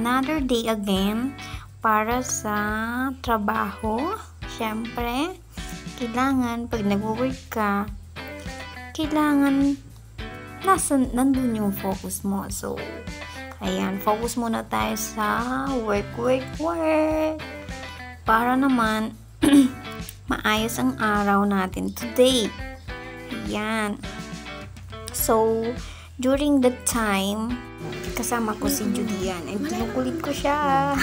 another day again para sa trabaho. Syempre, kailangan pag nag-work ka, kailangan nandun yung focus mo. So, ayan, focus muna tayo sa work. Para naman, maayos ang araw natin today. Ayan. So, during that time, kasama ko si Julian. And kinukulit ko siya.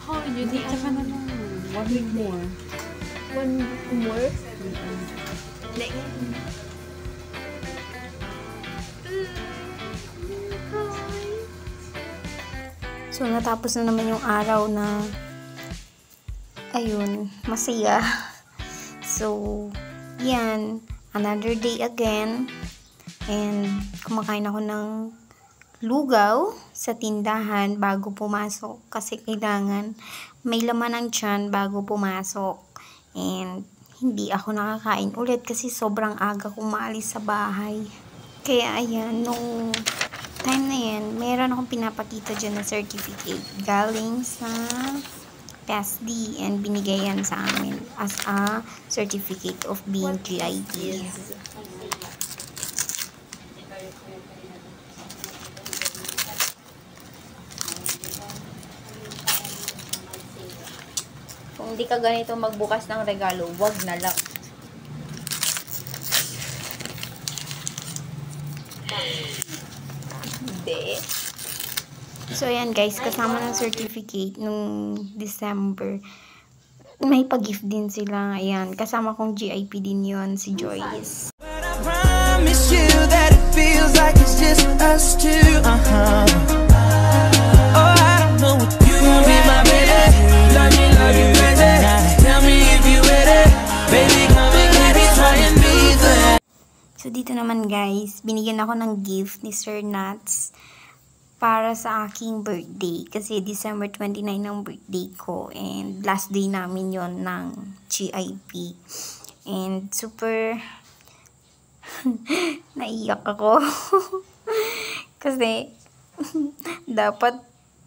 Oh, Judy, tsaka na lang. 1 week more. 1 week more? So, natapos na naman yung araw na ayun, masaya. So, yan. Another day again. And, kumakain ako ng lugaw sa tindahan bago pumasok. Kasi kailangan may laman ang tiyan bago pumasok. And, hindi ako nakakain ulit kasi sobrang aga kong maalis sa bahay. Kaya, ayan, nung time na yan, meron akong pinapakita dyan na certificate galing sa PSD and binigay yan sa amin as a certificate of being GIP. Kung hindi ka ganito magbukas ng regalo, wag na lang. Hindi. So, ayan guys, kasama ng certificate nung December, may pag-gift din sila. Ayan, kasama kong GIP din yon si Joyce. But I promise you that it feels like it's just us two. Oh, I don't know what you be my baby. Love you crazy. Tell me if you ready. Baby, come and get me, try and be there. So, dito naman guys, binigyan ako ng gift ni Sir Nats para sa aking birthday. Kasi December 29 ang birthday ko. And last day namin yon ng GIP. And super naiyak ako. Kasi dapat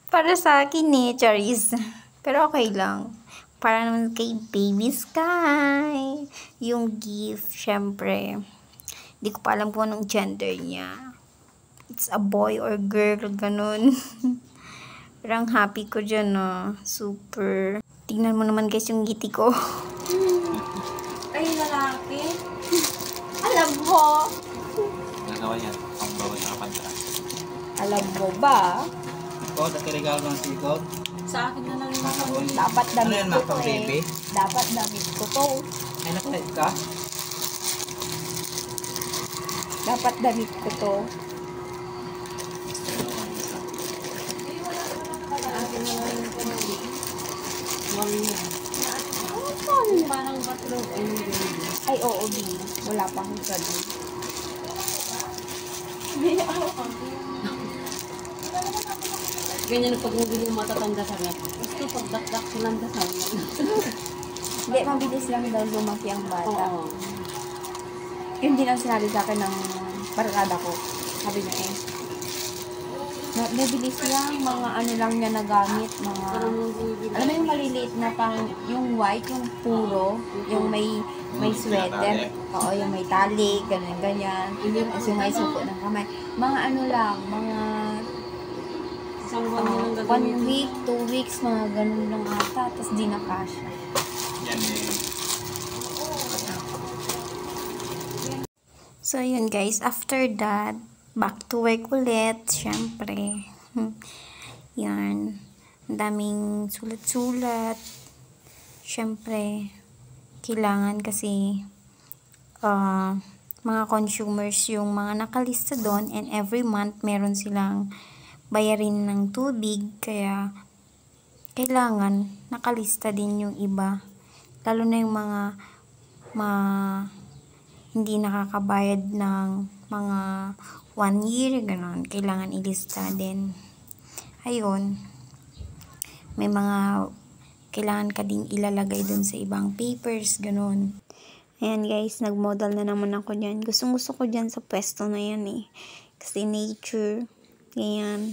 para sa akin eh, Charis. Pero okay lang. Para naman kay Baby Sky. Yung gift, syempre. Hindi ko pa alam kung anong gender niya. It's a boy or girl, ganun. Pero ang happy ko dyan, super. Tingnan mo naman guys yung ngiti ko. Ay, lalaki. Alam mo. Nagawa yan. Ang bawat nakapanta. Alam mo ba? Ikot at regalo ng sikot. Sa akin na lang naman. Dapat Ano damit yan, ko mga to baby? Dapat damit ko to. Ay, nakulit ka? Dapat damit ko to. Parang batlog. Ay, oo, B. Wala pa akong sabi. Ganyan pag hindi yung matatanda sa net. Gusto pag dakdak silang dasal. Hindi, mabilis lang daw lumaki ang bata. Oo. Yun din ang sinabi sa akin ng barkada ko. Sabi niya mabilis lang, mga ano lang niya nagamit, mga, alam mo yung maliliit na pang, yung white, yung puro, yung may sweater, oo, yung may tali, ganyan, tapos yung may suko ng kamay. Mga ano lang, mga Isang buwan nyo lang 1 gagawin. week, 2 weeks, mga ganun lang ata, tapos di na kasha. Yan eh. So, yun guys, after that, back to work ulit, syempre. Yan. Ang daming sulat-sulat. Syempre, kailangan kasi mga consumers yung mga nakalista doon and every month meron silang bayarin ng tubig. Kaya, kailangan nakalista din yung iba. Lalo na yung mga hindi nakakabayad ng mga 1 year, gano'n. Kailangan ilista din. Ayun. May mga kailangan ka din ilalagay dun sa ibang papers, gano'n. Ayan guys, nagmodel na naman ako dyan. Gustong gusto ko dyan sa pwesto na yan eh. Kasi nature. Ayan.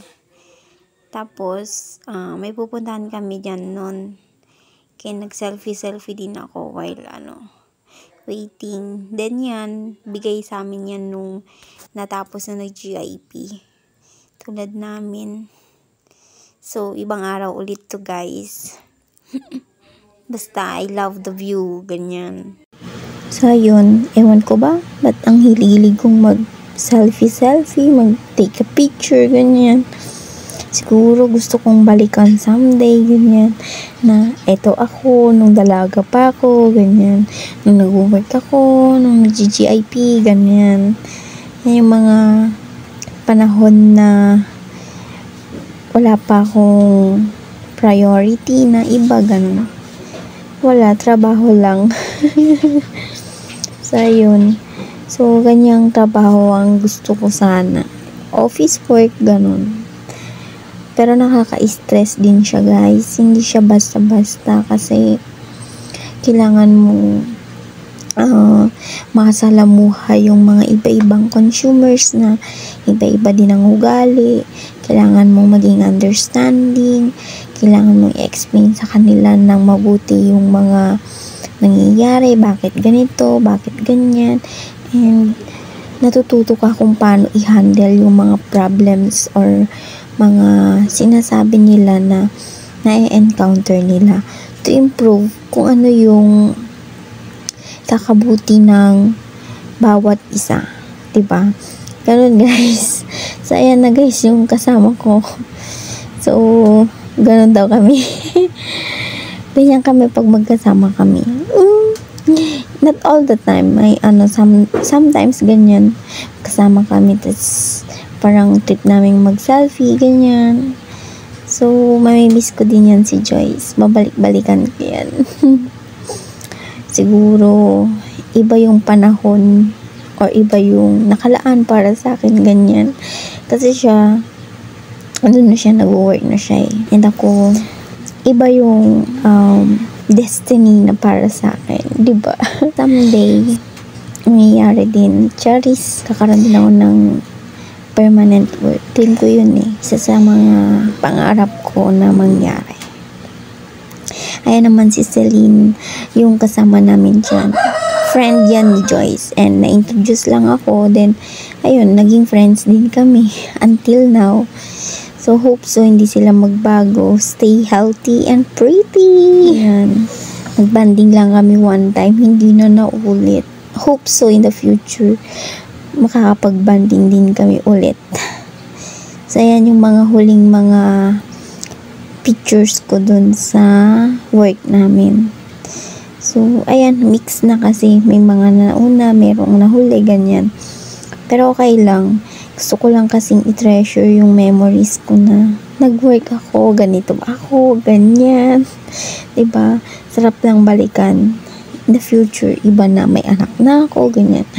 Tapos, may pupuntahan kami dyan nun. Kaya nag-selfie din ako while waiting. Then yan, bigay sa amin yan nung natapos na nag-GIP. Tulad namin. So, ibang araw ulit to guys. Basta, I love the view. Ganyan. So, yun. Ewan ko ba? Ba't ang hilig kong mag-selfie, mag-take a picture, ganyan. Siguro gusto kong balikan someday, ganyan. Na, eto ako, nung dalaga pa ako, ganyan. Nung nag-work ako, nung nag-GIP, ganyan. Yan yung mga panahon na wala pa akong priority na iba, ganun. Wala, trabaho lang. So, yun. So, ganyang trabaho ang gusto ko sana. Office work, ganun. Pero nakaka-stress din siya, guys. Hindi siya basta-basta kasi kailangan mo makasalamuha yung mga iba-ibang consumers na iba-iba din ang ugali. Kailangan mo maging understanding. Kailangan mo i-explain sa kanila ng mabuti yung mga nangyayari, bakit ganito, bakit ganyan, and natututo ka kung paano i-handle yung mga problems or mga sinasabi nila na na-encounter nila to improve kung ano yung kakabuti ng bawat isa, diba? Ganun guys. So ayan na guys yung kasama ko. So ganun daw kami. Ganyan kami pag magkasama kami. Not all the time. May sometimes ganyan. Kasama kami. Tas parang trip namin mag-selfie. Ganyan. So, mamimiss ko din yan si Joyce. Babalik-balikan ko yan. Siguro, iba yung panahon or iba yung nakalaan para sa akin. Ganyan. Kasi siya, ano na siya, nag-work na siya eh. And ako, iba yung destiny na para sa akin, diba? Someday, nangyayari din. Charis, kakaroon din ako ng permanent work. Dream ko yun eh. Isa sa mga pangarap ko na mangyari. Ayan naman si Celine, yung kasama namin dyan. Friend yan ni Joyce. And na-introduce lang ako. Then, ayun, naging friends din kami. Until now. So, hope so hindi sila magbago. Stay healthy and pretty. Ayan. Nagbanding lang kami one time. Hindi na naulit. Hope so in the future, makakapag-banding din kami ulit. So, ayan yung mga huling mga pictures ko dun sa work namin. So, ayan, mix na kasi. May mga nauna, merong nahuli, ganyan. Pero okay lang. Gusto ko lang kasing i-treasure yung memories ko na nag-work ako, ganito ako, ganyan. Diba? Sarap lang balikan. In the future, iba na, may anak na ako, ganyan.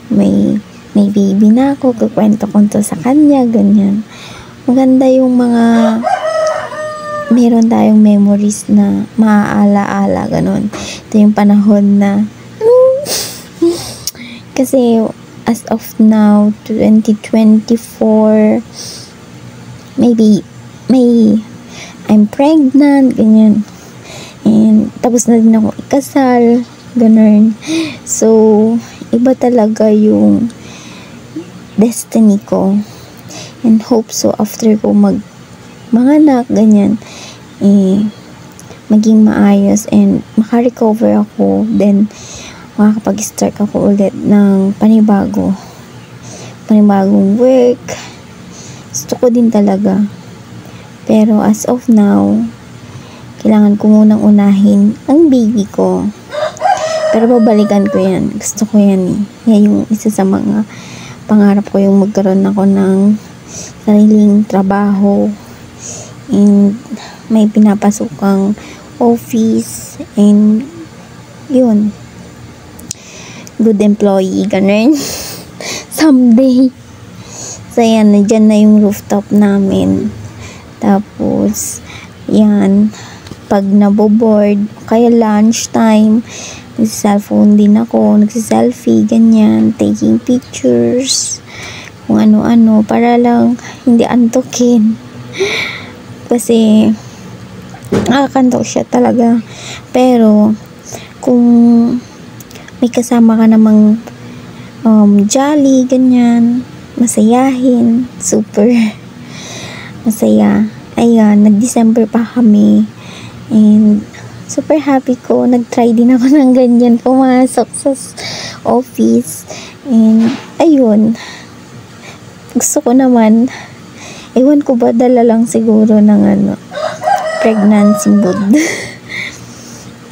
May baby na ako, kukwento ko to sa kanya, ganyan. Maganda yung mga meron tayong memories na maaala-ala, ganun. Ito yung panahon na kasi as of now, 2024, maybe I'm pregnant, ganyan. And tapos na din ako ikasal, ganun. So, iba talaga yung destiny ko. And hope so after ko manganak, ganyan, maging maayos and makarecover ako, then makakapag-start ako ulit ng panibagong work. Gusto ko din talaga. Pero as of now, kailangan ko munang unahin ang baby ko. Pero babalikan ko yan. Gusto ko yan eh. Yan yung isa sa mga pangarap ko, yung magkaroon ako ng sariling trabaho and may pinapasukang office and yun, good employee, ganun. Someday. So, yan, dyan na yung rooftop namin. Tapos, yan, pag naboboard, kaya lunch time, nagsi-cellphone din ako, nagsi-selfie, ganyan, taking pictures, kung ano-ano, para lang hindi antokin. Kasi, nakakantok siya talaga. Pero, kung may kasama ka namang jolly, ganyan, masayahin, super masaya. Ayan, nag-December pa kami. And, super happy ko. Nag-try din ako ng ganyan. Pumasok sa office. And, ayun. Gusto ko naman. Ewan ko ba, dala lang siguro ng pregnancy mood.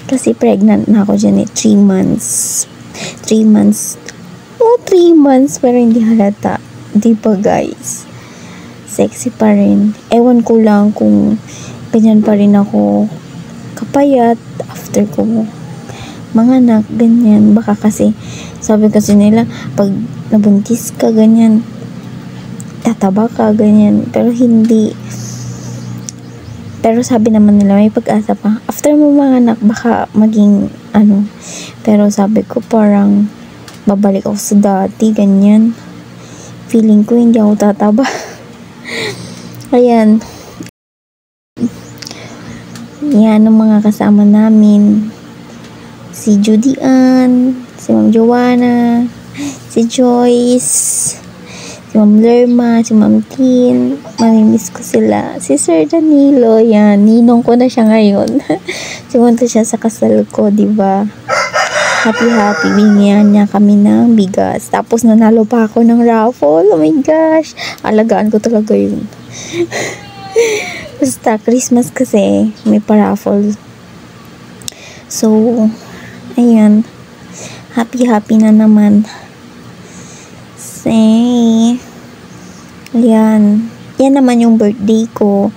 Kasi pregnant na ako dyan 3 months. 3 months. 3 months. Pero hindi halata. Di ba, guys? Sexy pa rin. Ewan ko lang kung ganyan pa rin ako kapayat after ko manganak, ganyan. Baka kasi, sabi kasi nila, pag nabuntis ka, ganyan, tataba ka, ganyan. Pero hindi. Pero sabi naman nila, may pag-asa pa. After mo manganak, baka maging, Pero sabi ko, parang, babalik ako sa dati, ganyan. Feeling ko, hindi ako tataba. Ayan. Yan ang mga kasama namin. Si Judy Ann, si Ma'am Joanna, si Joyce, si Ma'am Lerma, si Ma'am Tin. Mamimiss ko sila. Si Sir Danilo, yan. Ninong ko na siya ngayon. Simunta siya sa kasal ko, diba? Happy. Binigyan niya kami ng bigas. Tapos nanalo pa ako ng raffle. Oh my gosh. Alagaan ko talaga yun. Basta Christmas kasi may paraffle. So, ayan. Happy na naman. Say, ayan. Yan naman yung birthday ko.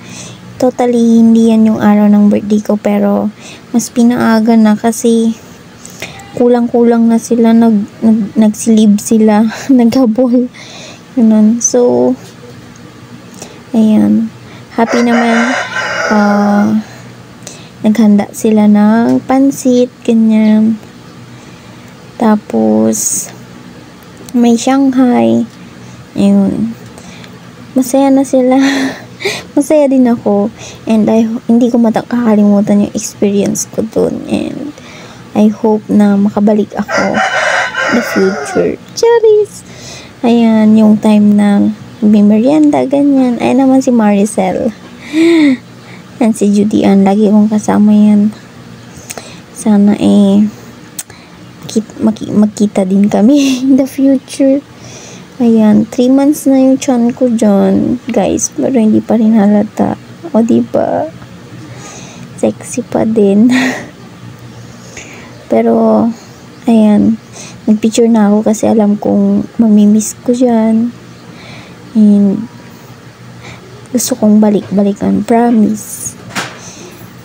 Totally, hindi yan yung araw ng birthday ko. Pero, mas pinaaga na kasi kulang-kulang na sila. Nagsilib sila. Naghabol. Ganun. So, ayan. Happy naman. Naghanda sila ng pansit, ganyan. Tapos, may Shanghai. Ayun. Masaya na sila. Masaya din ako. And hindi ko kakalimutan yung experience ko dun. And I hope na makabalik ako in the future. Charis! Ayan, yung time na may merienda, ganyan. Ay naman si Maricel. Yan si Judy Ann. Lagi kong kasama yan. Sana magkita din kami in the future. Ayan. 3 months na yung tiyan ko dyan. Guys, pero hindi pa rin halata. O diba? Sexy pa din. Pero, ayan. Nagpicture na ako kasi alam kong mamimiss ko dyan. And gusto kong balikan, promise.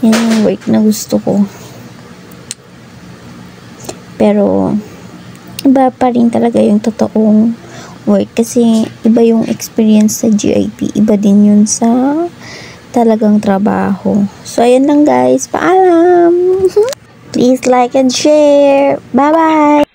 Yan yung work na gusto ko. Pero iba pa rin talaga yung totoong work kasi iba yung experience sa GIP, iba din yun sa talagang trabaho. So ayan lang guys, paalam. Please like and share. Bye bye.